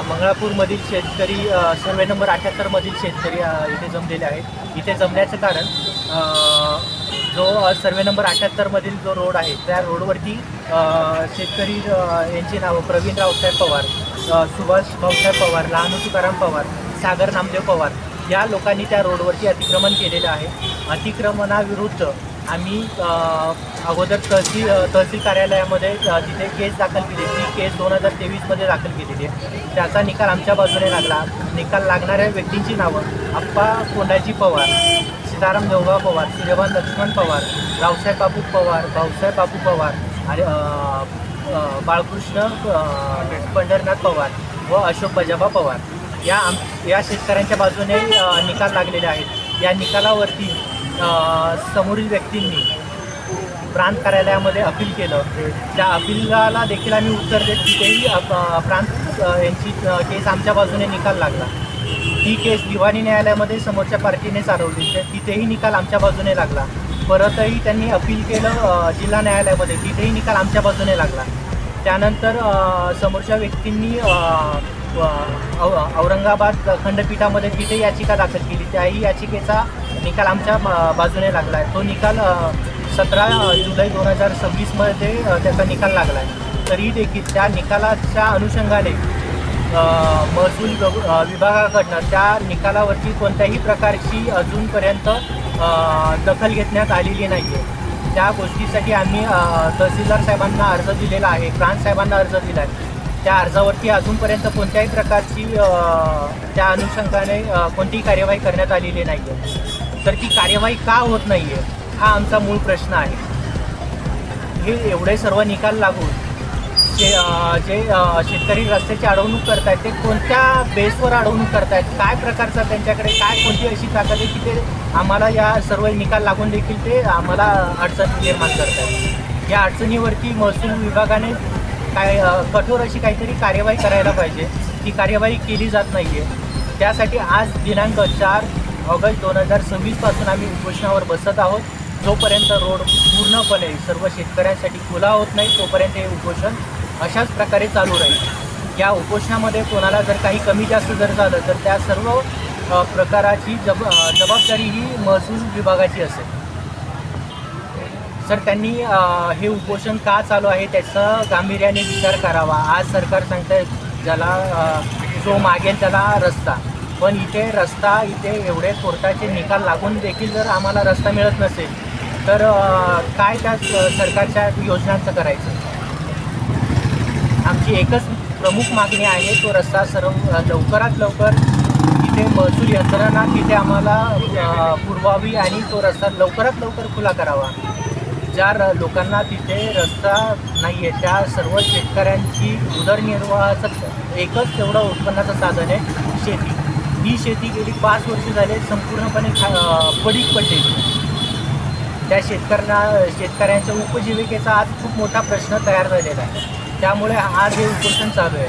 मंगळापूरमधील शेतकरी survey number 78 शेतकरी इथे जमलेले आहेत. इथे जमण्याचं कारण जो सर्वे नंबर 78 जो रोड आहे त्या रोडवरती शेतकरी यांची नावं प्रवीण रावसाहेब पवार, सुभाष भाऊसाहेब पवार, लहानू तुकाराम पवार, सागर नामदेव पवार या लोकांनी त्या रोडवरती अतिक्रमण केलेलं आहे. अतिक्रमणाविरुद्ध आम्ही अगोदर तहसील कार्यालयामध्ये तिथे केस दाखल केली. ती केस 2023मध्ये दाखल केलेली आहे. त्याचा निकाल आमच्या बाजूने लागला. निकाल लागणाऱ्या व्यक्तींची नावं अप्पा कोंडाजी पवार, सीताराम देवबा पवार, सूर्यभान लक्ष्मण पवार, रावसाहेब बापू पवार, भाऊसाहेब बापू पवार आणि बाळकृष्ण पंढरनाथ पवार व अशोक बजाबा पवार या शेतकऱ्यांच्या बाजूने निकाल लागलेले आहेत. या निकालावरती समोरील व्यक्तींनी प्रांत कार्यालयामध्ये अपील केलं. त्या अपीलाला देखील आम्ही उत्तर देत तिथेही प्रांत यांची केस आमच्या बाजूने निकाल लागला. ही केस दिवाणी न्यायालयामध्ये समोरच्या पार्टीने चालवली. तिथेही निकाल आमच्या बाजूने लागला. परतही त्यांनी अपील केलं जिल्हा न्यायालयामध्ये, तिथेही निकाल आमच्या बाजूने लागला. त्यानंतर समोरच्या व्यक्तींनी औरंगाबाद खंडपीठामध्ये तिथे याचिका दाखल केली. त्याही याचिकेचा निकाल आमच्या बाजूने लागला आहे. तो निकाल 17 जुलै 2026मध्ये त्याचा निकाल लागला आहे. तरी देखील त्या निकालाच्या अनुषंगाने महसूल विभागाकडनं त्या निकालावरती कोणत्याही प्रकारची अजूनपर्यंत दखल घेण्यात आलेली नाही आहे. त्या गोष्टीसाठी आम्ही तहसीलदार साहेबांना अर्ज दिलेला आहे, प्रांत साहेबांना अर्ज दिला आहे. त्या अर्जावरती अजूनपर्यंत कोणत्याही प्रकारची त्या अनुषंगाने कोणतीही कार्यवाही करण्यात आलेली नाही आहे. तर ती कार्यवाही का होत नाही आहे हा आमचा मूळ प्रश्न आहे. हे एवढे सर्व निकाल लागून जे शेतकरी रस्त्याची अडवणूक करत आहेत ते कोणत्या बेसवर अडवणूक करत आहेत, काय प्रकारचा त्यांच्याकडे कोणती अशी ताकद आहे की ते आम्हाला या सर्व निकाल लागून देखील ते आम्हाला अडचण निर्माण करत आहेत. या अडचणीवरती महसूल विभागाने कठोर अशी काहीतरी कार्यवाही करायला पाहिजे. ती कार्यवाही केली जात नाही आहे. त्यासाठी आज दिनांक 4 ऑगस्ट 2026पासून आम्ही उपोषणावर बसत आहोत. जोपर्यंत रोड पूर्णपणे सर्व शेतकऱ्यांसाठी खुला होत नाही तोपर्यंत हे उपोषण अशाच प्रकारे चालू राहील. या उपोषणामध्ये कोणाला जर काही कमी जास्त जर झालं तर त्या सर्व प्रकाराची जबाबदारी ही महसूल विभागाची असेल. सर, त्यांनी हे उपोषण का चालू आहे त्याचा गांभीर्याने विचार करावा. आज सरकार सांगतं ज्याला जो मागेल त्याला रस्ता, पण इथे एवढे कोर्टाचे निकाल लागून देखील जर आम्हाला रस्ता मिळत नसेल तर काय त्या सरकारच्या योजनांचं करायचं. आमची एकच प्रमुख मागणी आहे, तो रस्ता लवकरात लवकर तिथे महसूल यंत्रणा तिथे आम्हाला पुरवावी आणि तो रस्ता लवकरात लवकर खुला करावा. ज्या लोकांना तिथे रस्ता नाही आहे त्या सर्व शेतकऱ्यांची उदरनिर्वाहाचं एकच तेवढं उत्पन्नाचं साधन आहे शेती. ही शेती गेली 5 वर्ष झाले संपूर्णपणे पडीक पडलेली. त्या शेतकऱ्यांच्या उपजीविकेचा आज खूप मोठा प्रश्न तयार झालेला आहे. त्यामुळे आज हे उपोषण चालू आहे.